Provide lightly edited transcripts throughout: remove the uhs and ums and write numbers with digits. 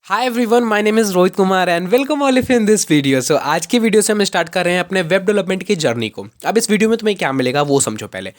Hi everyone, my name is Rohit Kumar and welcome all of you in this video. So आज की video से हम start कर रहे हैं अपने वेब डेवलपमेंट की जर्नी को। अब इस वीडियो में तुम्हें क्या मिलेगा वो समझो पहले।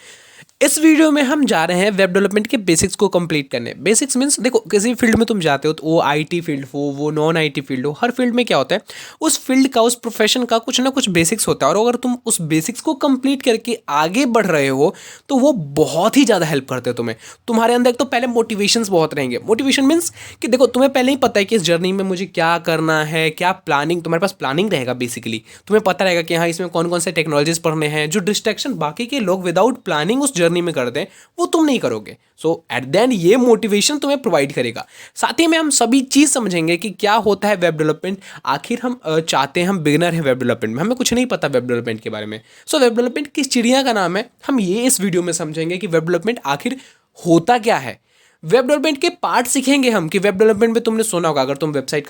इस वीडियो में हम जा रहे हैं वेब डेवलपमेंट के बेसिक्स को कंप्लीट करने। बेसिक्स मींस देखो, किसी फील्ड में तुम जाते हो तो वो आईटी फील्ड हो, वो नॉन आईटी फील्ड हो, हर फील्ड में क्या होता है, उस फील्ड का, उस प्रोफेशन का कुछ ना कुछ बेसिक्स होता है। और अगर तुम उस बेसिक्स को कंप्लीट करके आगे बढ़ रहे हो तो वो बहुत ही ज़्यादा हेल्प करते हैं तुम्हें। तुम्हारे अंदर एक तो पहले मोटिवेशंस बहुत रहेंगे। मोटिवेशन मीन्स कि देखो, तुम्हें पहले ही पता है कि इस जर्नी में मुझे क्या करना है, क्या प्लानिंग, तुम्हारे पास प्लानिंग रहेगा। बेसिकली तुम्हें पता रहेगा कि हाँ, इसमें कौन कौन से टेक्नोलॉजीज पढ़ने हैं। जो डिस्ट्रैक्शन बाकी के लोग विदाउट प्लानिंग उस जर्नी में करते हैं वो तुम नहीं करोगे। सो एट द एंड ये मोटिवेशन तुम्हें प्रोवाइड करेगा। साथ ही में हम सभी चीज़ समझेंगे कि क्या होता है वेब डेवलपमेंट। आखिर हम चाहते हैं, हम बिगिनर हैं वेब डेवलपमेंट में, हमें कुछ नहीं पता वेब डेवलपमेंट के बारे में। सो वेब डेवलपमेंट किस चिड़िया का नाम है, हम ये इस वीडियो में समझेंगे कि वेब डेवलपमेंट आखिर होता क्या है। वेब डेवलपमेंट के पार्ट सीखेंगे हम कि वेब डेवलपमेंट में तुमने सुना होगा, अगर तुम वेबसाइट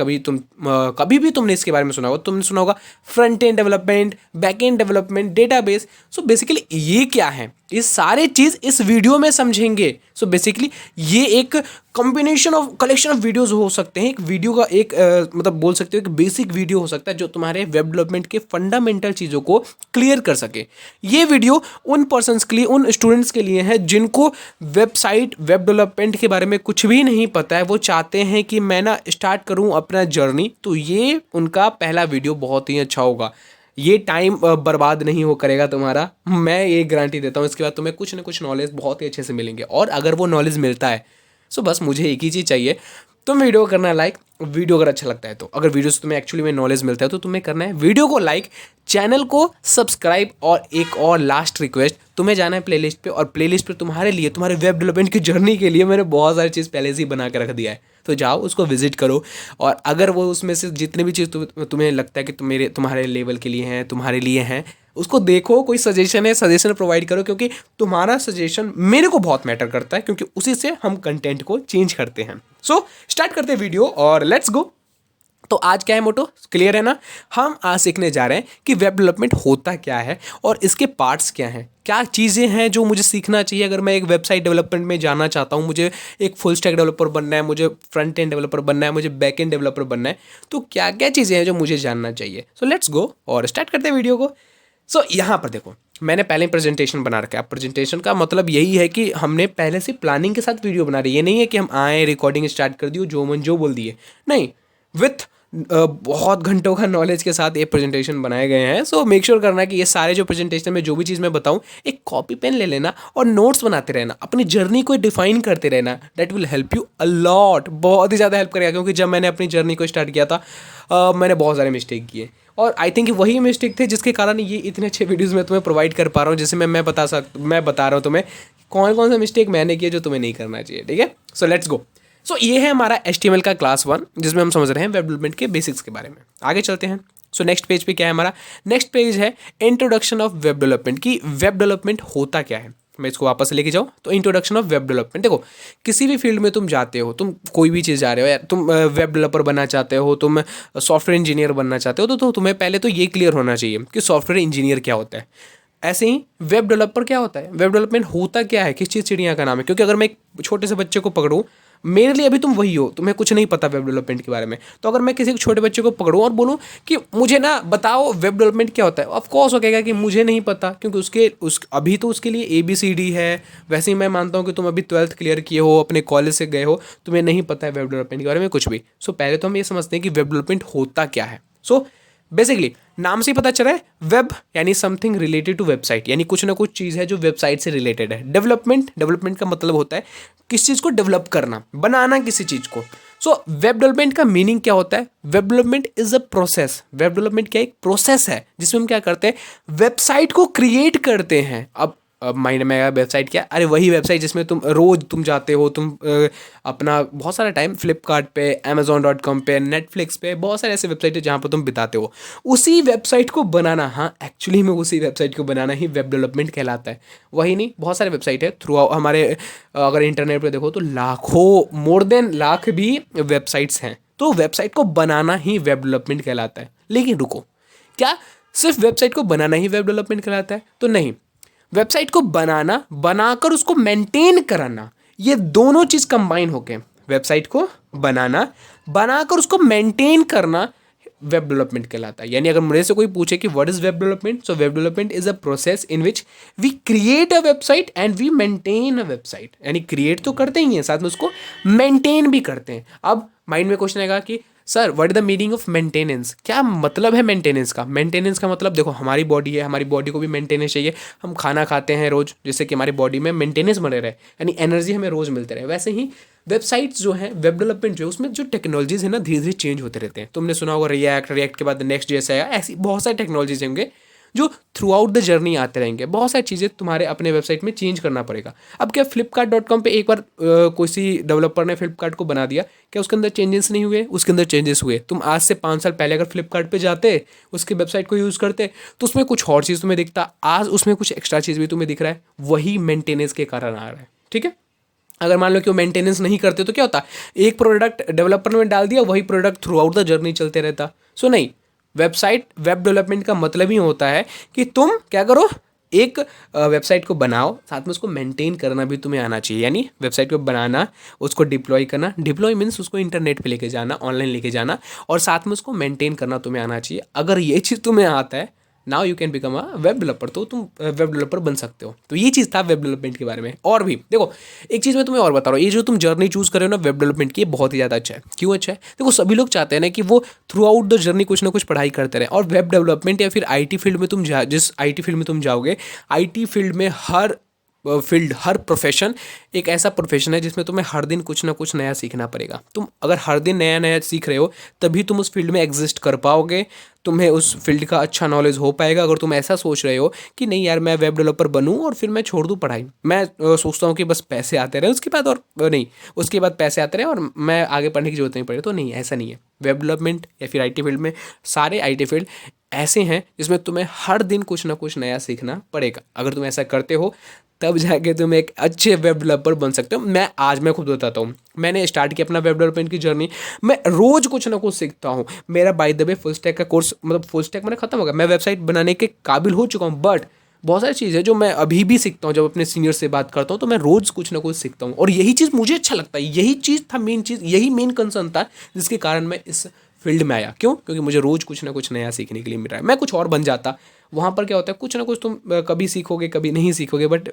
कभी भी तुमने इसके बारे में सुना होगा, तुमने सुना होगा front end development, back and development, database. So basically ये क्या है, ये सारे चीज़ इस वीडियो में समझेंगे। सो बेसिकली ये एक combination of collection of videos हो सकते हैं। एक वीडियो का एक मतलब बोल सकते हो एक बेसिक वीडियो हो सकता है जो तुम्हारे वेब डेवलपमेंट के फंडामेंटल चीज़ों को क्लियर कर सके। ये वीडियो उन पर्सन्स के लिए, उन स्टूडेंट्स के लिए है जिनको वेबसाइट, वेब डेवलपमेंट के बारे में कुछ भी नहीं पता है। वो चाहते हैं कि मैं ना स्टार्ट करूं अपना जर्नी, तो ये उनका पहला वीडियो बहुत ही अच्छा होगा। ये टाइम बर्बाद नहीं हो करेगा तुम्हारा, मैं ये गारंटी देता हूँ। इसके बाद तुम्हें कुछ ना कुछ नॉलेज बहुत ही अच्छे से मिलेंगे। और अगर वो नॉलेज मिलता है सो बस मुझे एक ही चीज़ चाहिए, तुम वीडियो को करना लाइक। वीडियो अगर अच्छा लगता है तो, अगर वीडियो से तुम्हें एक्चुअली में नॉलेज मिलता है तो तुम्हें करना है वीडियो को लाइक, चैनल को सब्सक्राइब। और एक और लास्ट रिक्वेस्ट, तुम्हें जाना है प्लेलिस्ट पे, और प्लेलिस्ट पे तुम्हारे लिए, तुम्हारे वेब डेवलपमेंट की जर्नी के लिए मैंने बहुत सारी चीज़ पहले से ही बना के रख दिया है। तो जाओ उसको विजिट करो। और अगर वो उसमें से जितने भी चीज़ तुम्हें लगता है कि तुम्हारे लेवल के लिए हैं, तुम्हारे लिए हैं, उसको देखो। कोई सजेशन है, सजेशन प्रोवाइड करो, क्योंकि तुम्हारा सजेशन मेरे को बहुत मैटर करता है, क्योंकि उसी से हम कंटेंट को चेंज करते हैं। सो स्टार्ट करते हैं वीडियो और लेट्स गो। तो आज क्या है मोटो, क्लियर है ना। हम आज सीखने जा रहे हैं कि वेब डेवलपमेंट होता क्या है और इसके पार्ट्स क्या हैं, क्या चीज़ें हैं जो मुझे सीखना चाहिए अगर मैं एक वेबसाइट डेवलपमेंट में जाना चाहता हूँ। मुझे एक फुल स्टैक डेवलपर बनना है, मुझे फ्रंट एंड डेवलपर बनना है, मुझे बैक एंड डेवलपर बनना है। तो क्या क्या चीज़ें हैं जो मुझे जानना चाहिए। सो लेट्स गो और स्टार्ट करते हैं वीडियो को। सो यहाँ पर देखो, मैंने पहले प्रेजेंटेशन बना रखा है। अब प्रेजेंटेशन का मतलब यही है कि हमने पहले से प्लानिंग के साथ वीडियो बना रही है। ये नहीं है कि हम आए, रिकॉर्डिंग स्टार्ट कर दी, जो मन जो बोल दिए, नहीं। विथ बहुत घंटों का नॉलेज के साथ ये प्रेजेंटेशन बनाए गए हैं। सो मेक श्योर करना कि ये सारे जो प्रेजेंटेशन में जो भी चीज़ मैं बताऊँ, एक कॉपी पेन ले लेना और नोट्स बनाते रहना, अपनी जर्नी को डिफाइन करते रहना। That will help you a lot, बहुत ही ज़्यादा हेल्प करेगा। क्योंकि जब मैंने अपनी जर्नी को स्टार्ट किया था मैंने बहुत सारे मिस्टेक किए, और आई थिंक वही मिस्टेक थे जिसके कारण ये इतने अच्छे वीडियोज़ मैं तुम्हें प्रोवाइड कर पा रहा हूँ। जैसे मैं बता रहा हूँ तुम्हें कौन कौन सा मिस्टेक मैंने किया जो तुम्हें नहीं करना चाहिए। ठीक है, सो लेट्स गो। सो ये है हमारा HTML का क्लास 1, जिसमें हम समझ रहे हैं वेब डेवलपमेंट के बेसिक्स के बारे में। आगे चलते हैं। सो नेक्स्ट पेज पे क्या है हमारा, नेक्स्ट पेज है इंट्रोडक्शन ऑफ वेब डेवलपमेंट, की वेब डेवलपमेंट होता क्या है। मैं इसको वापस लेके जाऊँ तो इंट्रोडक्शन ऑफ वेब डेवलपमेंट। देखो, किसी भी फील्ड में तुम जाते हो, तुम कोई भी चीज़ जा रहे हो, या तुम वेब डेवलपर बनना चाहते हो, तुम सॉफ्टवेयर इंजीनियर बनना चाहते हो, तो तुम्हें पहले तो ये क्लियर होना चाहिए कि सॉफ्टवेयर इंजीनियर क्या होता है। ऐसे ही वेब डेवलपर क्या होता है, वेब डेवलपमेंट होता क्या है, किस चीज़ चिड़िया का नाम है। क्योंकि अगर मैं एक छोटे से बच्चे को पकड़ूँ, मेरे लिए अभी तुम वही हो, तुम्हें कुछ नहीं पता वेब डेवलपमेंट के बारे में। तो अगर मैं किसी छोटे बच्चे को पकड़ूँ और बोलूँ कि मुझे ना बताओ वेब डेवलपमेंट क्या होता है, ऑफ कोर्स वो कहेगा कि मुझे नहीं पता, क्योंकि अभी तो उसके लिए ABCD है। वैसे ही मैं मानता हूँ कि तुम अभी 12th क्लियर किए हो, अपने कॉलेज से गए हो, तुम्हें नहीं पता है वेब डेवलपमेंट के बारे में कुछ भी। सो पहले तो हम ये समझते हैं कि वेब डेवलपमेंट होता क्या है। सो बेसिकली नाम से ही पता चला है, वेब यानी समथिंग रिलेटेड टू वेबसाइट, यानी कुछ ना कुछ चीज़ है जो वेबसाइट से रिलेटेड है। डेवलपमेंट का मतलब होता है किस चीज़ को डेवलप करना, बनाना किसी चीज़ को। सो वेब डेवलपमेंट का मीनिंग क्या होता है, web development is a process. Web development क्या एक प्रोसेस है जिसमें हम क्या करते हैं, वेबसाइट को क्रिएट करते हैं। अब माइंड में आएगा वेबसाइट क्या, अरे वही वेबसाइट जिसमें तुम जाते हो, तुम अपना बहुत सारा टाइम फ्लिपकार्ट पे, Amazon.com पे, नेटफ्लिक्स पे, बहुत सारे ऐसे वेबसाइट है जहाँ पर तुम बिताते हो। उसी वेबसाइट को बनाना, हाँ एक्चुअली में उसी वेबसाइट को बनाना ही वेब डेवलपमेंट कहलाता है। वही नहीं, बहुत सारे वेबसाइट है थ्रू हमारे, अगर इंटरनेट पे देखो तो लाखों, मोर देन लाख भी वेबसाइट्स हैं। तो वेबसाइट को बनाना ही वेब डेवलपमेंट कहलाता है। लेकिन रुको, क्या सिर्फ वेबसाइट को बनाना ही वेब डेवलपमेंट कहलाता है? तो नहीं, वेबसाइट को बनाना, बनाकर उसको मेंटेन कराना, ये दोनों चीज़ कंबाइन होके वेबसाइट को बनाकर उसको मेंटेन करना वेब डेवलपमेंट कहलाता है। यानी अगर मुझे से कोई पूछे कि what is web development, so web development is a process in which we create a website and we maintain a website. यानी क्रिएट तो करते ही हैं, साथ में उसको मेंटेन भी करते हैं। अब माइंड में क्वेश्चन आएगा कि sir what is the meaning of maintenance, क्या मतलब है मेंटेनेंस का। मेंटेनेंस का मतलब देखो, हमारी बॉडी है, हमारी बॉडी को भी मेंटेनेंस चाहिए। हम खाना खाते हैं रोज, जिससे कि हमारी बॉडी में मेंटेनेंस बने रहे, यानी एनर्जी हमें रोज मिलते रहे। वैसे ही वेबसाइट्स जो है, वेब डेवलपमेंट जो है, उसमें जो टेक्नोलॉजीज है ना, धीरे धीरे चेंज होते रहते हैं। तुमने सुना होगा रिएक्ट के बाद नेक्स्ट जेएस आया, ऐसी बहुत सारी टेक्नोलॉजीज होंगे जो थ्रू आउट द जर्नी आते रहेंगे। बहुत सारी चीज़ें तुम्हारे अपने वेबसाइट में चेंज करना पड़ेगा। अब क्या flipkart.com पे एक बार किसी डेवलपर ने फ्लिपकार्ट को बना दिया, क्या उसके अंदर चेंजेस नहीं हुए? उसके अंदर चेंजेस हुए। तुम आज से 5 साल पहले अगर फ्लिपकार्ट पे जाते, उसकी वेबसाइट को यूज़ करते, तो उसमें कुछ और चीज़ तुम्हें दिखता, आज उसमें कुछ एक्स्ट्रा चीज़ भी तुम्हें दिख रहा है। वही मेंटेनेंस के कारण आ रहा है। ठीक है, अगर मान लो कि वो मेंटेनेंस नहीं करते तो क्या होता, एक प्रोडक्ट डेवलपर ने डाल दिया, वही product through out the journey चलते रहता। सो नहीं, वेब डेवलपमेंट का मतलब ही होता है कि तुम क्या करो, एक वेबसाइट को बनाओ, साथ में उसको मेंटेन करना भी तुम्हें आना चाहिए। यानी वेबसाइट को बनाना, उसको डिप्लॉय करना, डिप्लॉय मीन्स उसको इंटरनेट पे लेके जाना, ऑनलाइन लेके जाना, और साथ में उसको मेंटेन करना तुम्हें आना चाहिए। अगर ये चीज़ तुम्हें आता है, now you can become a web developer, तो तुम वेब डेवलपर बन सकते हो। तो ये चीज़ था वेब डेवलपमेंट के बारे में। और भी देखो, एक चीज़ मैं तुम्हें और बता रहा हूँ, ये जो तुम जर्नी चूज़ कर रहे हो ना वेब डेवलपमेंट की, ये बहुत ही ज़्यादा अच्छा है। क्यों अच्छा है? देखो, सभी लोग चाहते हैं ना कि वो थ्रू आउट द जर्नी कुछ ना कुछ पढ़ाई करते रहे। और वेब डेवलपमेंट या फिर आईटी फील्ड में जिस आईटी फील्ड में तुम जाओगे, आईटी फील्ड में हर प्रोफेशन एक ऐसा प्रोफेशन है जिसमें तुम्हें हर दिन कुछ ना कुछ नया सीखना पड़ेगा। तुम अगर हर दिन नया नया सीख रहे हो, तभी तुम उस फील्ड में एग्जिस्ट कर पाओगे, तुम्हें उस फील्ड का अच्छा नॉलेज हो पाएगा। अगर तुम ऐसा सोच रहे हो कि नहीं यार मैं वेब डेवलपर बनूं और फिर मैं छोड़ दूं पढ़ाई, मैं सोचता हूँ कि बस पैसे आते रहे उसके बाद, और नहीं उसके बाद पैसे आते रहे और मैं आगे पढ़ने की जरूरत नहीं पड़े, तो नहीं, ऐसा नहीं है। वेब डेवलपमेंट या फिर आईटी फील्ड में, सारे आईटी फील्ड ऐसे हैं जिसमें तुम्हें हर दिन कुछ ना कुछ नया सीखना पड़ेगा। अगर तुम ऐसा करते हो, तब जाके तुम एक अच्छे वेब डेवलपर बन सकते हो। मैं खुद बताता हूँ, मैंने स्टार्ट किया अपना वेब डेवलपमेंट की जर्नी। मैं रोज कुछ ना कुछ सीखता हूँ। मेरा by the way full stack का कोर्स, मतलब फुल स्टैक मैंने खत्म हो गया, मैं वेबसाइट बनाने के काबिल हो चुका हूँ। बट बहुत सारी चीज़ है जो मैं अभी भी सीखता हूँ। जब अपने सीनियर से बात करता हूँ तो मैं रोज़ कुछ ना कुछ सीखता हूँ, और यही चीज़ मुझे अच्छा लगता है। यही चीज़ था मेन चीज़, यही मेन कंसर्न था जिसके कारण मैं इस फील्ड में आया। क्यों? क्योंकि मुझे रोज़ कुछ ना कुछ नया सीखने के लिए मिल रहा है। मैं कुछ और बन जाता, वहाँ पर क्या होता है, कुछ ना कुछ तुम कभी सीखोगे कभी नहीं सीखोगे। बट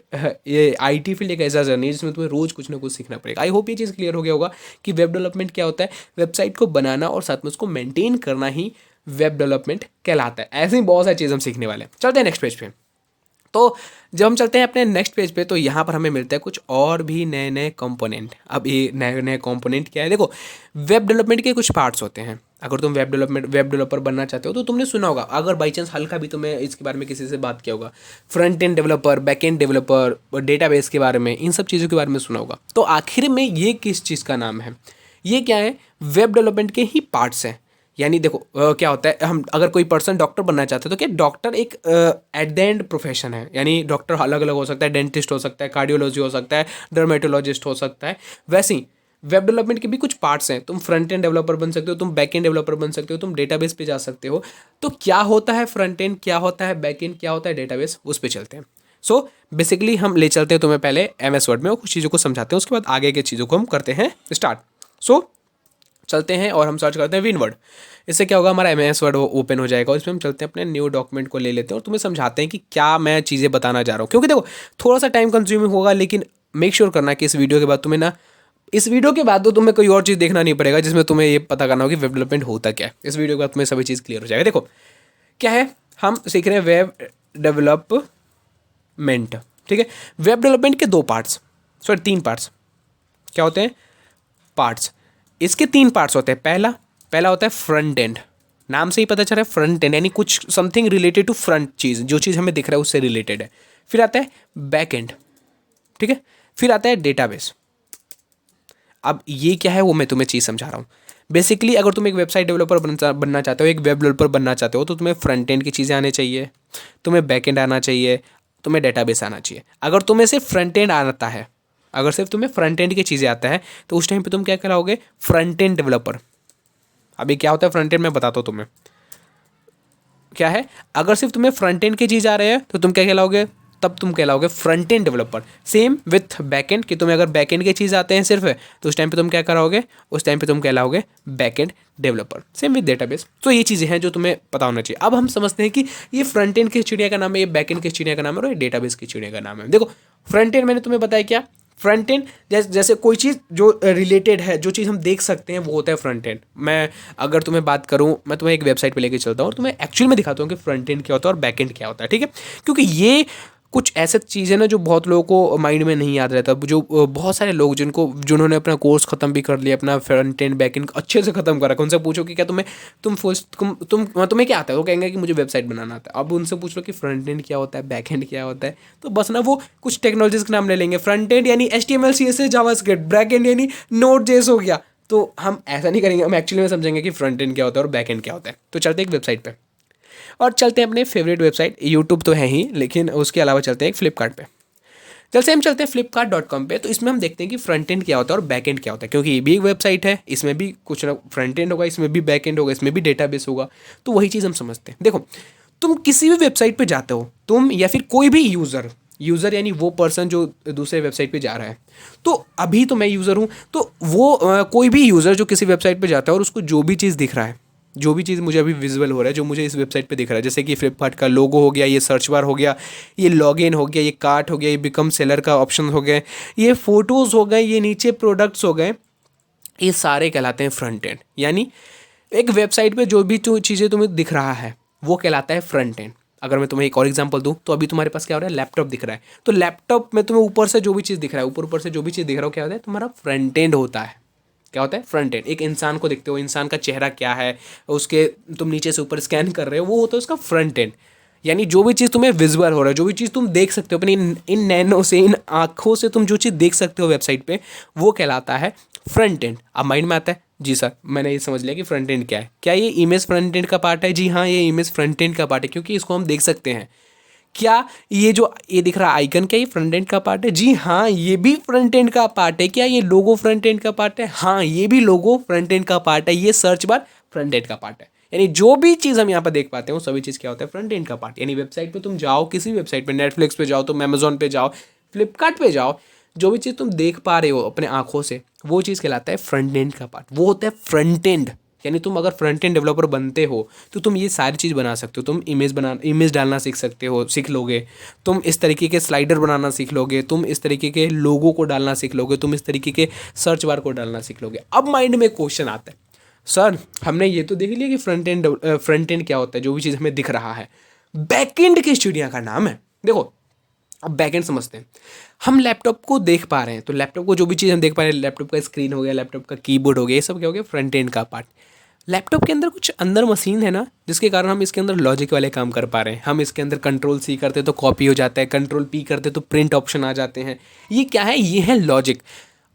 ये आईटी फील्ड एक ऐसा जर्नी है जिसमें तुम्हें रोज़ कुछ ना कुछ सीखना पड़ेगा। आई होप ये चीज़ क्लियर हो गया होगा कि वेब डेवलपमेंट क्या होता है। वेबसाइट को बनाना और साथ में उसको मेंटेन करना ही वेब डेवलपमेंट कहलाता है। ऐसे ही बहुत सारी चीज़ हम सीखने वाले हैं। चलते हैं नेक्स्ट पेज पे। तो जब हम चलते हैं अपने नेक्स्ट पेज पे, तो यहाँ पर हमें मिलता है कुछ और भी नए नए कंपोनेंट। अब ये नए नए कंपोनेंट क्या है? देखो, वेब डेवलपमेंट के कुछ पार्ट्स होते हैं। अगर तुम वेब डेवलपर बनना चाहते हो, तो तुमने सुना होगा, अगर बाई चांस हल्का भी तुम्हें इसके बारे में किसी से बात किया होगा, front end developer, back end developer, database के बारे में, इन सब चीज़ों के बारे में सुना होगा। तो आखिर में ये किस चीज़ का नाम है? ये क्या है? वेब डेवलपमेंट के ही पार्ट्स हैं। यानी देखो क्या होता है, हम अगर कोई पर्सन डॉक्टर बनना चाहते हैं, तो क्या डॉक्टर एक एट द एंड प्रोफेशन है। यानी डॉक्टर अलग अलग हो सकता है, डेंटिस्ट हो सकता है, कार्डियोलॉजी हो सकता है, डर्मेटोलॉजिस्ट हो सकता है। वैसे ही वेब डेवलपमेंट के भी कुछ पार्ट्स हैं। तुम फ्रंट एंड डेवलपर बन सकते हो, तुम बैक एंड डेवलपर बन सकते हो, तुम डेटाबेस पे जा सकते हो। तो क्या होता है फ्रंट एंड, क्या होता है बैक एंड, क्या होता है डेटाबेस, उस पर चलते हैं। सो बेसिकली हम ले चलते हैं तुम्हें पहले MS वर्ड में, और कुछ चीज़ों को समझाते हैं, उसके बाद आगे के चीज़ों को हम करते हैं स्टार्ट। सो चलते हैं और हम सर्च करते हैं विन वर्ड। इससे क्या होगा, हमारा MS वर्ड ओपन हो जाएगा, और इसमें हम चलते हैं अपने न्यू डॉक्यूमेंट को ले लेते हैं और तुम्हें समझाते हैं कि क्या मैं चीज़ें बताना चाह रहा हूँ। क्योंकि देखो, थोड़ा सा टाइम कंज्यूमिंग होगा, लेकिन मेक श्योर करना कि इस वीडियो के बाद तुम्हें ना, इस वीडियो के बाद तो तुम्हें कोई और चीज़ देखना नहीं पड़ेगा जिसमें तुम्हें ये पता करना हो कि वेब डेवलपमेंट होता क्या है। इस वीडियो के बाद तुम्हें सभी चीज़ क्लियर हो जाएगा। देखो क्या है, हम सीख रहे हैं वेब डेवलपमेंट। ठीक है, वेब डेवलपमेंट के 2 पार्ट्स, सॉरी 3 पार्ट्स। क्या होते हैं? पार्ट्स। इसके 3 पार्ट्स होते हैं। पहला होता है फ्रंट एंड। नाम से ही पता चल रहा है फ्रंट एंड, यानी कुछ समथिंग रिलेटेड टू फ्रंट चीज़, जो चीज़ हमें दिख रहा है उससे रिलेटेड है। फिर आता है बैक एंड। ठीक है, फिर आता है डेटाबेस। अब ये क्या है वो मैं तुम्हें चीज़ समझा रहा हूँ। बेसिकली अगर तुम एक वेबसाइट डेवलपर बनना चाहते हो, एक वेब डेवलपर बनना चाहते हो, तो तुम्हें फ्रंट एंड की चीज़ें आनी चाहिए, तुम्हें बैक एंड आना चाहिए, तुम्हें डेटाबेस आना चाहिए। अगर तुम्हें सिर्फ फ्रंट एंड आता है, अगर सिर्फ तुम्हें फ्रंट एंड की चीज़ें आता है, तो उस टाइम पे तुम क्या कहलाओगे? Front end developer. अभी क्या होता है फ्रंट एंड, मैं बताता हूँ तुम्हें क्या है। अगर सिर्फ तुम्हें फ्रंट एंड की चीज़ आ रही है, तो तुम क्या कहलाओगे? तब तुम कहलाओगे front end developer. Same with back end, कि तुम्हें अगर बैक एंड के चीज़ आते हैं सिर्फ, तो उस टाइम पे तुम क्या कराओगे, उस टाइम पे तुम कहलाओगे back end developer. Same with database. तो ये चीज़ें हैं जो तुम्हें पता होना चाहिए। अब हम समझते हैं कि ये फ्रंट एंड की चिड़िया का नाम है, ये बैक एंड की चिड़िया का नाम है और ये डेटाबेस की चिड़िया का नाम है। देखो फ्रंट एंड मैंने तुम्हें बताया क्या, फ्रंट एंड जैसे कोई चीज़ जो रिलेटेड है, जो चीज़ हम देख सकते हैं, वो होता है फ्रंट एंड। मैं अगर तुम्हें बात करूं, मैं तुम्हें एक वेबसाइट पे लेके चलता हूं और तुम्हें एक्चुअली में दिखाता हूं कि फ्रंट एंड क्या होता है और बैक एंड क्या होता है, ठीक है। क्योंकि ये कुछ ऐसे चीज़ें ना जो बहुत लोगों को माइंड में नहीं याद रहता, जो बहुत सारे लोग जिन्होंने अपना कोर्स खत्म भी कर लिया, अपना फ्रंट एंड बैक एंड अच्छे से खत्म करा, उनसे पूछो कि क्या तुम्हें क्या आता है, वो कहेंगे कि मुझे वेबसाइट बनाना आता है। अब उनसे पूछ लो कि फ्रंट एंड क्या होता है, बैक एंड क्या होता है, तो बस ना वो कुछ टेक्नोलॉजीज के नाम ले लेंगे। फ्रंट एंड यानी HTML CSS JavaScript, back and यानी Node.js हो गया। तो हम ऐसा नहीं करेंगे, हम एक्चुअली में समझेंगे कि फ्रंट एंड क्या होता है और बैक एंड क्या होता है। तो चलते एक वेबसाइट पे और चलते हैं अपने फेवरेट वेबसाइट, यूट्यूब तो है ही, लेकिन उसके अलावा चलते हैं फ्लिपकार्ट पे। जैसे हम चलते हैं flipkart.com पे, तो इसमें हम देखते हैं कि फ्रंट एंड क्या होता है और बैक एंड क्या होता है, क्योंकि ये भी एक वेबसाइट है, इसमें भी कुछ ना फ्रंट एंड होगा, इसमें भी बैक एंड होगा, इसमें भी डेटाबेस होगा। तो वही चीज़ हम समझते हैं। देखो तुम किसी भी वेबसाइट पे जाते हो, तुम या फिर कोई भी यूज़र यानी वो पर्सन जो दूसरे वेबसाइट पे जा रहा है, तो अभी तो मैं यूज़र हूँ, तो वो कोई भी यूज़र जो किसी वेबसाइट पे जाता है और उसको जो भी चीज़ दिख रहा है, जो भी चीज़ मुझे अभी विजुअल हो रहा है, जो मुझे इस वेबसाइट पे दिख रहा है, जैसे कि फ्लिपकार्ट का लोगो हो गया, ये सर्च बार हो गया, ये लॉगिन हो गया, ये कार्ट हो गया, ये बिकम सेलर का ऑप्शन हो गया, ये फोटोज़ हो गए, ये नीचे प्रोडक्ट्स हो गए, ये सारे कहलाते हैं फ्रंट एंड। यानी एक वेबसाइट पे जो भी चीज़ें तुम्हें दिख रहा है वो कहलाता है फ्रंट एंड। अगर मैं तुम्हें एक और एग्जांपल दूं, तो अभी तुम्हारे पास क्या हो रहा है, लैपटॉप दिख रहा है, तो लैपटॉप में तुम्हें ऊपर से जो भी चीज़ दिख रहा है, ऊपर से जो भी चीज़ दिख रहा हो, क्या होता है, तुम्हारा फ्रंट एंड होता है। क्या होता है, फ्रंट एंड। एक इंसान को देखते हो, इंसान का चेहरा क्या है, उसके तुम नीचे से ऊपर स्कैन कर रहे हो, वो होता है उसका फ्रंट एंड। यानी जो भी चीज़ तुम्हें विजुअल हो रहा है, जो भी चीज़ तुम देख सकते हो अपनी इन नैनो से, इन आँखों से तुम जो चीज़ देख सकते हो वेबसाइट पे, वो कहलाता है फ्रंट एंड। अब माइंड में आता है, जी सर मैंने ये समझ लिया कि फ्रंट एंड क्या है। क्या ये इमेज फ्रंट एंड का पार्ट है? जी हाँ, ये इमेज फ्रंट एंड का पार्ट है, क्योंकि इसको हम देख सकते हैं। क्या ये जो ये दिख रहा आइकन, क्या ये फ्रंट एंड का पार्ट है? जी हाँ, ये भी फ्रंट एंड का पार्ट है। क्या ये लोगो फ्रंट एंड का पार्ट है? हाँ, ये भी लोगो फ्रंट एंड का पार्ट है। ये सर्च बार फ्रंट एंड का पार्ट है। यानी जो भी चीज़ हम यहाँ पर देख पाते हैं वो सभी चीज़ क्या होता है, फ्रंट एंड का पार्ट। यानी वेबसाइट पे तुम जाओ, किसी वेबसाइट पे, नेटफ्लिक्स पे जाओ, तुम अमेजोन पे जाओ, फ्लिपकार्ट पे जाओ, जो भी चीज़ तुम देख पा रहे हो अपने आंखों से, वो चीज़ कहलाता है फ्रंट एंड का पार्ट। वो होता है फ्रंट एंड। यानी तुम अगर फ्रंट एंड डेवलपर बनते हो तो तुम ये सारी चीज़ बना सकते हो। तुम इमेज डालना सीख सकते हो, सीख लोगे। तुम इस तरीके के स्लाइडर बनाना सीख लोगे। तुम इस तरीके के लोगो को डालना सीख लोगे। तुम इस तरीके के सर्च बार को डालना सीख लोगे। अब माइंड में क्वेश्चन आता है, सर हमने ये तो देख लिया कि फ्रंट एंड क्या होता है, जो भी चीज़ हमें दिख रहा है। बैक एंड किस चिड़िया का नाम है? देखो अब बैक एंड समझते हैं। हम लैपटॉप को देख पा रहे हैं, तो लैपटॉप को जो भी चीज़ हम देख पा रहे हैं, लैपटॉप का स्क्रीन हो गया, लैपटॉप का कीबोर्ड हो गया, ये सब क्या हो गया, फ्रंट एंड का पार्ट। लैपटॉप के अंदर कुछ अंदर मशीन है ना, जिसके कारण हम इसके अंदर लॉजिक वाले काम कर पा रहे हैं। हम इसके अंदर कंट्रोल C करते तो कॉपी हो जाता है, कंट्रोल P करते तो प्रिंट ऑप्शन आ जाते हैं। ये क्या है, ये है लॉजिक।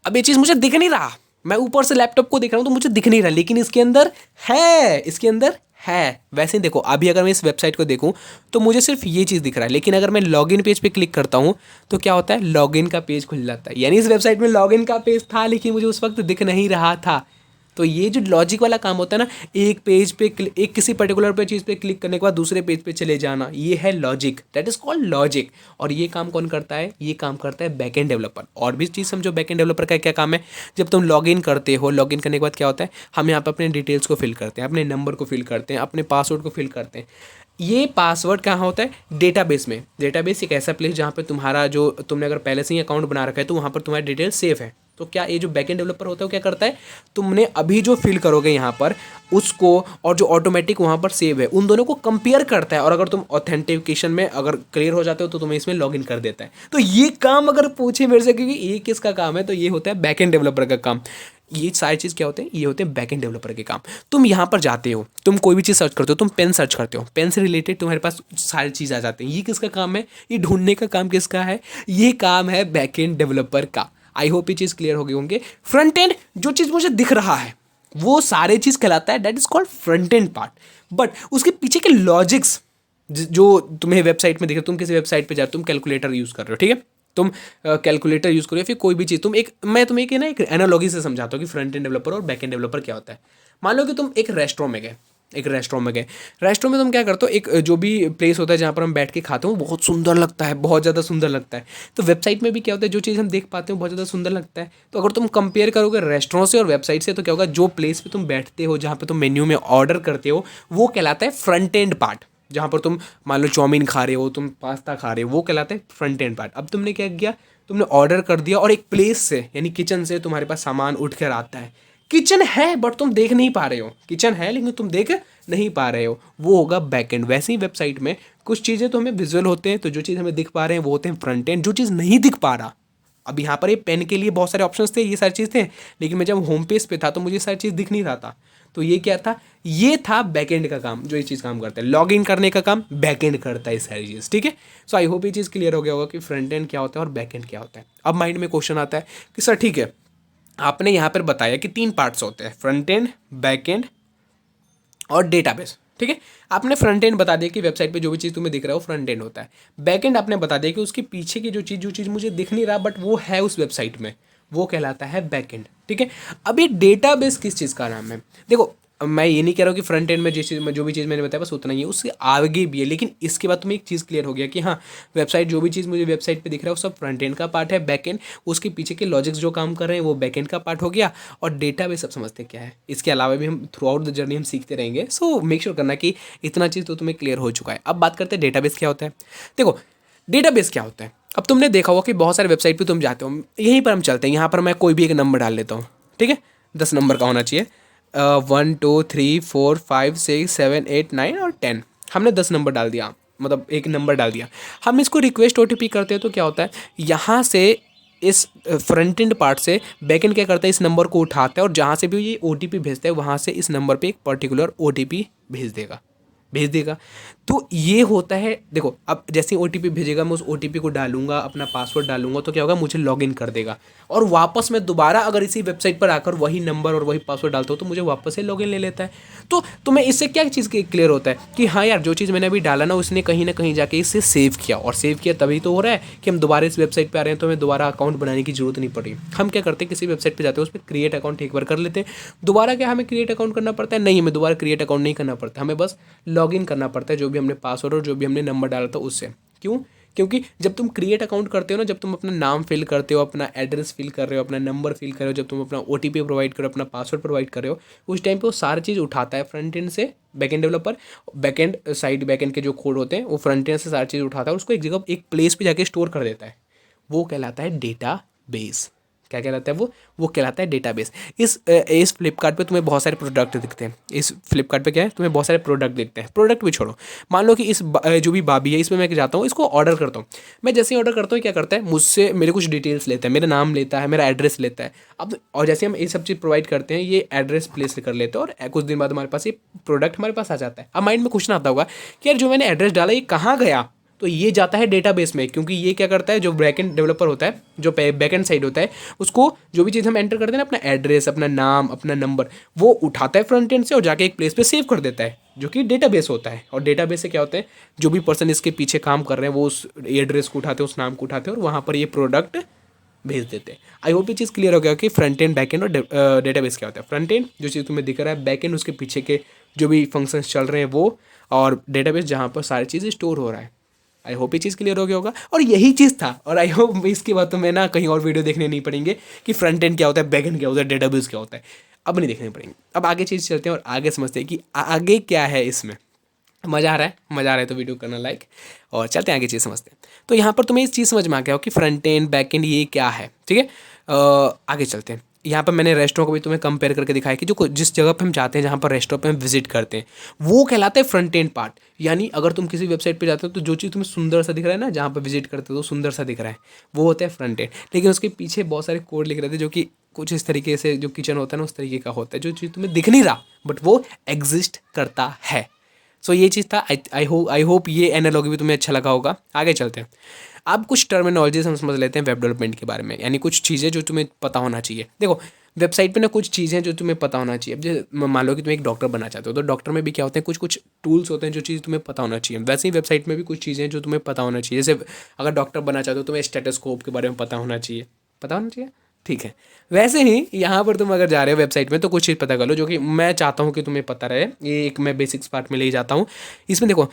अब ये चीज़ मुझे दिख नहीं रहा, मैं ऊपर से लैपटॉप को देख रहा हूँ तो मुझे दिख नहीं रहा, लेकिन इसके अंदर है, इसके अंदर है। वैसे ही देखो, अभी अगर मैं इस वेबसाइट को देखूं तो मुझे सिर्फ ये चीज़ दिख रहा है, लेकिन अगर मैं लॉगिन पेज पे क्लिक करता हूं तो क्या होता है, लॉगिन का पेज खुल जाता है। यानी इस वेबसाइट में लॉगिन का पेज था, लेकिन मुझे उस वक्त दिख नहीं रहा था। तो ये जो लॉजिक वाला काम होता है ना, एक पेज पे एक किसी पर्टिकुलर पे चीज़ पे क्लिक करने के बाद दूसरे पेज पे चले जाना, ये है logic, that is called logic. और ये काम कौन करता है, ये काम करता है बैक एंड डेवलपर। और भी चीज़ समझो, बैक एंड डेवलपर का क्या काम है। जब तुम लॉगिन करते हो, लॉगिन करने के बाद क्या होता है, हम यहाँ पर अपने डिटेल्स को फिल करते हैं, अपने नंबर को फिल करते हैं, अपने पासवर्ड को फिल करते हैं। ये पासवर्ड कहाँ होता है, डेटाबेस में। डेटाबेस एक ऐसा प्लेस जहाँ पे तुम्हारा जो तुमने अगर पहले से ही अकाउंट बना रखा है तो वहाँ पर तुम्हारी डिटेल सेफ है। तो क्या ये जो बैकएंड डेवलपर होता है वो क्या करता है, तुमने अभी जो फिल करोगे यहाँ पर उसको, और जो ऑटोमेटिक वहाँ पर सेव है, उन दोनों को कंपेयर करता है। और अगर तुम ऑथेंटिकेशन में अगर क्लियर हो जाते हो तो तुम्हें इसमें लॉगिन कर देता है। तो ये काम अगर पूछे मेरे से क्योंकि ये किसका काम है, तो ये होता है बैकएंड डेवलपर का काम। ये सारी चीज़ क्या होते हैं, ये होते हैं बैकएंड डेवलपर के काम। तुम यहाँ पर जाते हो, तुम कोई भी चीज़ सर्च करते हो, तुम पेन सर्च करते हो, पेन से रिलेटेड तुम्हारे पास सारी चीज़ आ जाती हैं। ये किसका काम है, ये ढूंढने का काम किसका है, ये काम है बैकएंड डेवलपर का। आई होप ये चीज़ क्लियर हो गई होंगे। फ्रंट एंड जो चीज़ मुझे दिख रहा है वो सारे चीज़ कहलाता है, that is called front end part. But उसके पीछे के लॉजिक्स जो तुम्हें वेबसाइट में दिखे, तुम किसी वेबसाइट पे जा, तुम कैलकुलेटर यूज़ कर रहे हो, ठीक है, तुम कैलकुलेटर यूज़ करो या फिर कोई भी चीज़, मैं तुम्हें एक एनालॉजी से समझाता हूँ कि फ्रंट एंड डेवलपर और बैक एंड डेवलपर क्या होता है। मान लो कि तुम एक रेस्टोरेंट में गए, एक रेस्टोरेंट में गए, रेस्टोरेंट में तुम क्या करते हो, एक जो भी प्लेस होता है जहाँ पर हम बैठ के खाते हो वो बहुत सुंदर लगता है, बहुत ज़्यादा सुंदर लगता है। तो वेबसाइट में भी क्या होता है, जो चीज़ हम देख पाते हो बहुत ज़्यादा सुंदर लगता है। तो अगर तुम कंपेयर करोगे रेस्टोरेंट से और वेबसाइट से, तो क्या होगा, जो प्लेस पे तुम बैठते हो, जहाँ पे तुम मेन्यू में ऑर्डर करते हो, वो कहलाता है फ्रंट एंड पार्ट। जहाँ पर तुम मान लो चाउमीन खा रहे हो, तुम पास्ता खा रहे हो, वो कहलाता है फ्रंट एंड पार्ट। अब तुमने क्या किया, तुमने ऑर्डर कर दिया और एक प्लेस से यानी किचन से तुम्हारे पास सामान उठ कर आता है। किचन है बट तुम देख नहीं पा रहे हो, किचन है लेकिन तुम देख नहीं पा रहे हो, वो होगा बैक एंड। वैसे ही वेबसाइट में कुछ चीज़ें तो हमें विजुअल होते हैं, तो जो चीज़ हमें दिख पा रहे हैं वो होते हैं फ्रंट एंड। जो चीज़ नहीं दिख पा रहा, अब यहाँ पर ये पेन के लिए बहुत सारे ऑप्शंस थे, ये सारी चीज़ थे, लेकिन मैं जब होम पेज पे था तो मुझे सारी चीज़ दिख नहीं रहा था। तो ये क्या था, ये था बैकएंड का काम, जो ये चीज़ काम करता है। लॉग इन करने का काम बैकएंड करता है सारी चीज़, ठीक है। सो आई होप ये चीज़ क्लियर हो गया होगा कि फ्रंट एंड क्या होता है और बैकएंड क्या होता है। अब माइंड में क्वेश्चन आता है कि सर ठीक है, आपने यहाँ पर बताया कि 3 पार्ट्स होते हैं, फ्रंट एंड, बैक एंड और डेटाबेस, ठीक है। आपने फ्रंट एंड बता दिया कि वेबसाइट पे जो भी चीज़ तुम्हें दिख रहा है वो फ्रंट एंड होता है। बैक एंड आपने बता दिया कि उसके पीछे की जो चीज़ मुझे दिख नहीं रहा बट वो है उस वेबसाइट में, वो कहलाता है बैक एंड, ठीक है। अब ये डेटाबेस किस चीज़ का नाम है, देखो मैं ये नहीं कह रहा हूँ कि फ्रंट एंड में जिस चीज़ में जो भी चीज़ मैंने बताया बस उतना ही है, उससे आगे भी है। लेकिन इसके बाद तुम्हें एक चीज़ क्लियर हो गया कि हाँ, वेबसाइट जो भी चीज़ मुझे वेबसाइट पे दिख रहा है वो सब फ्रंट एंड का पार्ट है। बैक एंड उसके पीछे के लॉजिक्स जो काम कर रहे हैं वो बैक एंड का पार्ट हो गया। और डेटाबेस सब समझते क्या है, इसके अलावा भी हम थ्रू आउट द जर्नी हम सीखते रहेंगे। सो मेक श्योर करना कि इतना चीज़ तो तुम्हें क्लियर हो चुका है। अब बात करते हैं डेटाबेस क्या होता है। देखो डेटाबेस क्या होता है, अब तुमने देखा होगा कि बहुत सारे वेबसाइट पे तुम जाते हो, यहीं पर हम चलते हैं, यहाँ पर मैं कोई भी एक नंबर डाल लेता हूँ, ठीक है। 10 नंबर का होना चाहिए, 1 2 3 4 5 6 7 8 9 और 10। हमने 10 नंबर डाल दिया, मतलब एक नंबर डाल दिया। हम इसको रिक्वेस्ट OTP करते हैं तो क्या होता है, यहाँ से इस फ्रंट एंड पार्ट से बैक एंड क्या करता है, इस नंबर को उठाता है और जहाँ से भी ये OTP भेजता है वहाँ से इस नंबर पे एक पर्टिकुलर OTP भेज देगा। तो ये होता है, देखो अब जैसे ही OTP भेजेगा मैं उस OTP को डालूंगा, अपना पासवर्ड डालूंगा, तो क्या होगा, मुझे लॉगिन कर देगा। और वापस मैं दोबारा अगर इसी वेबसाइट पर आकर वही नंबर और वही पासवर्ड डालता हूँ तो मुझे वापस से लॉगिन ले लेता है। तो तुम्हें इससे क्या चीज़ क्लियर होता है कि हाँ यार, जो चीज़ मैंने अभी डाला ना उसने कहीं ना कहीं जाके इसे सेव किया, और सेव किया तभी तो हो रहा है कि हम दोबारा इस वेबसाइट पर आ रहे हैं, तो हमें दोबारा अकाउंट बनाने की जरूरत नहीं पड़ रही। हम क्या करते हैं, किसी वेबसाइट पर जाते हैं, उस पर क्रिएट अकाउंट एक बार कर लेते हैं, दोबारा क्या हमें क्रिएट अकाउंट करना पड़ता है, नहीं हमें दोबारा क्रिएट अकाउंट नहीं करना पड़ता, हमें बस लॉगिन करना पड़ता है जो भी हमने पासवर्ड और जो भी हमने नंबर डाला था उससे। क्यों, क्योंकि जब तुम क्रिएट अकाउंट करते हो ना, जब तुम अपना नाम फिल करते हो, अपना एड्रेस फिल कर रहे हो, अपना नंबर फिल कर रहे हो, जब तुम अपना OTP प्रोवाइड करो, अपना पासवर्ड प्रोवाइड कर रहे हो, उस टाइम पे वो सारी चीज़ उठाता है फ्रंट एंड से back end developer. Back and side back and के जो कोड होते हैं वो फ्रंट एंड से सारी चीज़ उठाता है और उसको एक जगह एक प्लेस पे जाके स्टोर कर देता है। वो कहलाता है डेटाबेस। क्या कहलाता है वो कहलाता है डेटाबेस। इस फ्लिपकार्ट पे तुम्हें बहुत सारे प्रोडक्ट दिखते हैं। इस फ्लिपकार्ट पे क्या है, तुम्हें बहुत सारे प्रोडक्ट दिखते हैं। प्रोडक्ट भी छोड़ो, मान लो कि जो भी बाबी है इसमें मैं जाता हूँ, इसको ऑर्डर करता हूँ। मैं जैसे ही ऑर्डर करता हूँ क्या करता है, मुझसे मेरे कुछ डिटेल्स लेता है, मेरा नाम लेता है, मेरा एड्रेस लेता है। अब और जैसे हम ये सब चीज़ प्रोवाइड करते हैं, ये एड्रेस प्लेस कर लेते हैं और कुछ दिन बाद हमारे पास ये प्रोडक्ट हमारे पास आ जाता है। अब माइंड में क्वेश्चन आता होगा कि यार जो मैंने एड्रेस डाला ये कहाँ गया, तो ये जाता है डेटाबेस में। क्योंकि ये क्या करता है, जो बैकएंड डेवलपर होता है, जो बैकएंड साइड होता है, उसको जो भी चीज़ हम एंटर करते हैं ना, अपना एड्रेस, अपना नाम, अपना नंबर, वो उठाता है फ्रंट एंड से और जाके एक प्लेस पे सेव कर देता है, जो कि डेटाबेस होता है। और डेटाबेस से क्या होता है, जो भी पर्सन इसके पीछे काम कर रहे हैं वो उस एड्रेस को उठाते हैं, उस नाम को उठाते हैं और वहाँ पर ये प्रोडक्ट भेज देते हैं। आई होप ये चीज़ क्लियर हो गया कि फ्रंट एंड बैक एंड और डेटाबेस क्या होता है। फ्रंट एंड जो चीज़ तुम्हें दिख रहा है, बैक एंड उसके पीछे के जो भी फंक्शंस चल रहे हैं वो, और डेटाबेस जहाँ पर सारी चीज़ें स्टोर हो रहा है। आई होप ये चीज़ क्लियर हो गया होगा और यही चीज़ था। और आई होप इसके बाद तो मैं ना कहीं और वीडियो देखने नहीं पड़ेंगे कि फ्रंट एंड क्या होता है, बैक एंड क्या होता है, डेटाबेस क्या होता है, अब नहीं देखने पड़ेंगे। अब आगे चीज़ चलते हैं और आगे समझते हैं कि आगे क्या है इसमें। मज़ा आ रहा है तो वीडियो करना लाइक, और चलते हैं आगे चीज़ समझते हैं। तो यहाँ पर तुम्हें इस चीज़ समझ में आ गया हो कि फ्रंट एंड बैक एंड ये क्या है, ठीक है। आगे चलते हैं। यहाँ पर मैंने रेस्टोरेंट को भी तुम्हें कंपेयर करके दिखाया कि जो जिस जगह पे हम जाते हैं, जहाँ पर रेस्टोरेंट पे हम विजिट करते हैं, वो कहलाता है फ्रंट एंड पार्ट। यानी अगर तुम किसी वेबसाइट पे जाते हो तो जो चीज़ तुम्हें सुंदर सा दिख रहा है ना, जहाँ पर विजिट करते हो तो सुंदर सा दिख रहा है, वो होता है फ्रंट एंड। लेकिन उसके पीछे बहुत सारे कोड लिख रहे थे जो कि कुछ इस तरीके से, जो किचन होता है ना उस तरीके का होता है, जो चीज़ तुम्हें दिख नहीं रहा बट वो एग्जिस्ट करता है। सो ये चीज़ था। आई होप ये एनालॉजी भी तुम्हें अच्छा लगा होगा। आगे चलते हैं। अब कुछ टर्मिनोलॉजीज हम समझ लेते हैं वेब डेवलपमेंट के बारे में, यानी कुछ चीज़ें जो तुम्हें पता होना चाहिए। देखो वेबसाइट पे ना कुछ चीज़ें जो तुम्हें पता होना चाहिए। अब जैसे मान लो कि तुम एक डॉक्टर बनना चाहते हो, तो डॉक्टर में भी क्या होते हैं, कुछ टूल्स होते हैं जो चीज़ तुम्हें पता होना चाहिए। वैसे ही वेबसाइट में भी कुछ चीज़ें जो तुम्हें पता होना चाहिए। जैसे अगर डॉक्टर बनना चाहते हो तुम्हें स्टेथोस्कोप के बारे में पता होना चाहिए, ठीक है। वैसे ही यहाँ पर तुम अगर जा रहे हो वेबसाइट में तो कुछ चीज़ पता कर लो जो कि मैं चाहता हूँ कि तुम्हें पता रहे। ये एक मैं बेसिक्स पार्ट में ले जाता हूँ। इसमें देखो,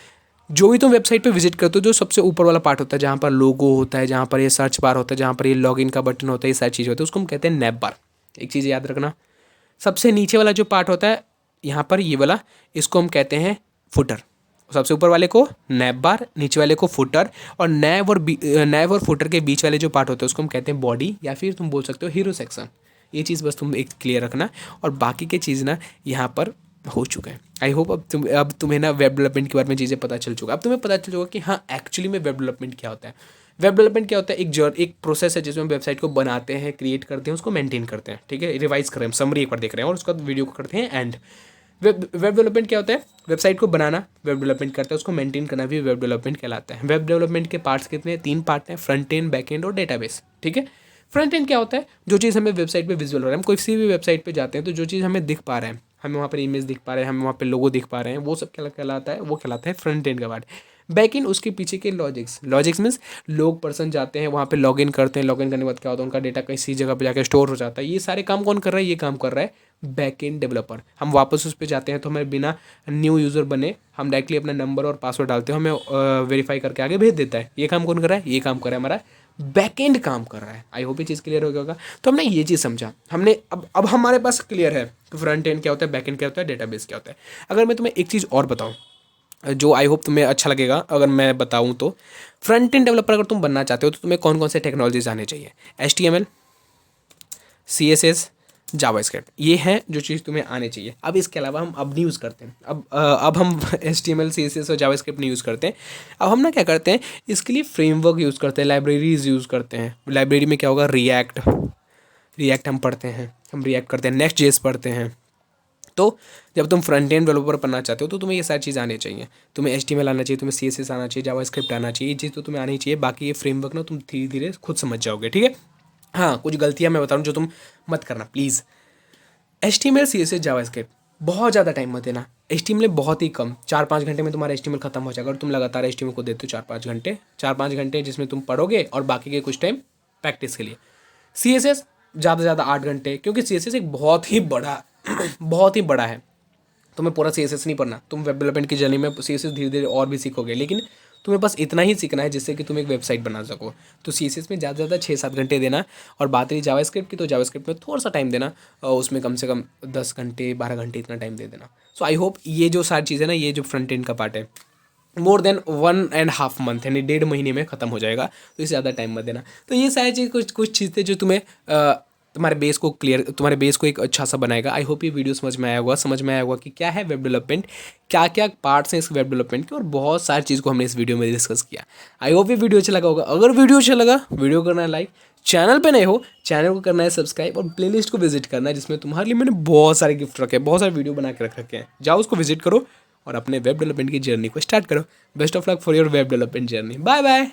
जो भी तुम वेबसाइट पे विजिट करते हो, जो सबसे ऊपर वाला पार्ट होता है जहाँ पर लोगो होता है, जहाँ पर ये सर्च बार होता है, जहाँ पर ये लॉगिन का बटन होता है, ये सारी चीज़ होती है, उसको हम कहते हैं नैप बार। एक चीज़ याद रखना, सबसे नीचे वाला जो पार्ट होता है यहाँ पर ये वाला, इसको हम कहते हैं फुटर। सबसे ऊपर वाले को नैप बार, नीचे वाले को फुटर, और नैब और फुटर के बीच वाले जो पार्ट होते हैं उसको हम कहते हैं बॉडी, या फिर तुम बोल सकते हो हीरो सेक्शन। ये चीज़ बस तुम एक क्लियर रखना, और बाकी के चीज़ ना यहाँ पर हो चुका है। आई होप अब तुम्हें ना वेब डेवलपमेंट के बारे में चीज़ें पता चल चुका। अब तुम्हें पता चल चुका कि हाँ एक्चुअली में वेब डेवलपमेंट क्या होता है। वेब डेवलपमेंट क्या होता है, एक प्रोसेस है जिसमें हम वेबसाइट को बनाते हैं, क्रिएट करते हैं, उसको मेंटेन करते हैं। ठीक है, रिवाइज करें हम, समरी एक बार देख रहे हैं और उसका वीडियो को करते हैं एंड। वेब डेवलपमेंट क्या होता है, वेबसाइट को बनाना वेब डेवलपमेंट करता है, उसको मेंटेन करना भी वेब डेवलपमेंट कहलाता है। वेब डेवलपमेंट के पार्ट्स कितने हैं, 3 पार्ट हैं, फ्रंट एंड, बैक एंड और डेटाबेस। ठीक है, फ्रंट एंड क्या होता है, जो चीज़ हमें वेबसाइट पे विजुअल हो रहा है, हम कोई सी भी वेबसाइट पे जाते हैं तो जो चीज़ हमें दिख पा रहे हैं, हमें वहाँ पर इमेज दिख पा रहे हैं, हमें वहाँ पे लोगो दिख पा रहे हैं, वो सब क्या कहलाता है, वो कहलाता है फ्रंट एंड का पार्ट। बैक इन उसके पीछे के लॉजिक्स मीन्स लोग पर्सन जाते हैं वहाँ पे लॉगिन करते हैं, लॉगिन करने के बाद क्या होता है, उनका डेटा किसी जगह पे जाकर स्टोर हो जाता है। ये सारे काम कौन कर रहा है, ये काम कर रहा है बैक एंड डेवलपर। हम वापस उस पर जाते हैं तो हमें बिना न्यू यूज़र बने हम डायरेक्टली अपना नंबर और पासवर्ड डालते हैं, हमें वेरीफाई करके आगे भेज देता है। ये काम कौन कर रहा है, ये काम कर रहा है हमारा बैक एंड काम कर रहा है। आई होप ये चीज़ क्लियर हो गया होगा। तो हमने ये चीज़ समझा, हमने अब हमारे पास क्लियर है कि फ्रंट एंड क्या होता है, बैक एंड क्या होता है, डेटाबेस क्या होता है। अगर मैं तुम्हें एक चीज़ और बताऊँ जो आई होप तुम्हें अच्छा लगेगा, अगर मैं बताऊं तो फ्रंट एंड डेवलपर अगर तुम बनना चाहते हो तो तुम्हें कौन कौन से टेक्नोलॉजीज आने चाहिए, HTML, CSS, जावास्क्रिप्ट, ये हैं जो चीज़ तुम्हें आने चाहिए। अब इसके अलावा हम अब नहीं यूज़ करते हैं, अब हम HTML, CSS और जावास्क्रिप्ट नहीं यूज़ करते हैं। अब हम ना क्या करते हैं, इसके लिए फ्रेमवर्क यूज़ करते हैं, लाइब्रेरीज यूज़ करते हैं। लाइब्रेरी में क्या होगा, रिएक्ट हम पढ़ते हैं, हम रिएक्ट करते हैं, नेक्स्ट.js पढ़ते हैं। तो जब तुम फ्रंट एंड डेवलपर बनना चाहते हो तो तुम्हें ये सारी चीज़ आनी चाहिए। तुम्हें HTML आना चाहिए, तुम्हें CSS आना चाहिए, जावास्क्रिप्ट आना चाहिए, ये चीज़ तो तुम्हें आनी चाहिए। बाकी ये फ्रेमवर्क ना तुम धीरे धीरे खुद समझ जाओगे। ठीक है, हाँ कुछ गलतियाँ मैं बता रहा हूँ जो तुम मत करना प्लीज़। HTML, CSS, जावास्क्रिप्ट बहुत ज़्यादा टाइम मत देना। HTML बहुत ही कम, 4-5 घंटे में तुम्हारा HTML खत्म हो जाएगा। और तुम लगातार HTML को देते हो 4-5 घंटे जिसमें तुम पढ़ोगे और बाकी के कुछ टाइम प्रैक्टिस के लिए। CSS ज़्यादा से ज़्यादा 8 घंटे, क्योंकि CSS एक बहुत ही बड़ा बहुत ही बड़ा है। तुम्हें पूरा CSS नहीं पढ़ना, तुम वेब डेवलपमेंट की जर्नी में CSS धीरे धीरे और भी सीखोगे, लेकिन तुम्हें बस इतना ही सीखना है जिससे कि तुम एक वेबसाइट बना सको। तो CSS में ज़्यादा से ज़्यादा 6-7 घंटे देना। और बात रही जावास्क्रिप्ट की, तो जावास्क्रिप्ट में थोड़ा सा टाइम देना, उसमें कम से कम 10 घंटे 12 घंटे इतना टाइम दे देना। सो आई होप ये जो सारी चीज़ें ना, ये जो फ्रंट एंड का पार्ट है मोर देन 1.5 मंथ यानी 1.5 महीने में ख़त्म हो जाएगा, तो इससे ज़्यादा टाइम मत देना। तो ये सारी चीज़ कुछ चीज़ें जो तुम्हें तुम्हारे बेस को एक अच्छा सा बनाएगा। आई होप ये वीडियो समझ में आया होगा कि क्या है वेब डेवलपमेंट, क्या क्या पार्ट्स हैं इस वेब डेवलपमेंट के, और बहुत सारी चीज़ को हमने इस वीडियो में डिस्कस किया। आई होप ये वीडियो अच्छा लगा होगा। अगर वीडियो अच्छा लगा, वीडियो करना है लाइक, चैनल पे नए हो चैनल को करना है सब्सक्राइब, और प्लेलिस्ट को विजिट करना है जिसमें तुम्हारे लिए मैंने बहुत सारे गिफ्ट रखे हैं, बहुत सारे वीडियो बना के रखे हैं। जाओ उसको विजिट करो और अपने वेब डेवलपमेंट की जर्नी को स्टार्ट करो। Best of luck for your web development journey. Bye bye.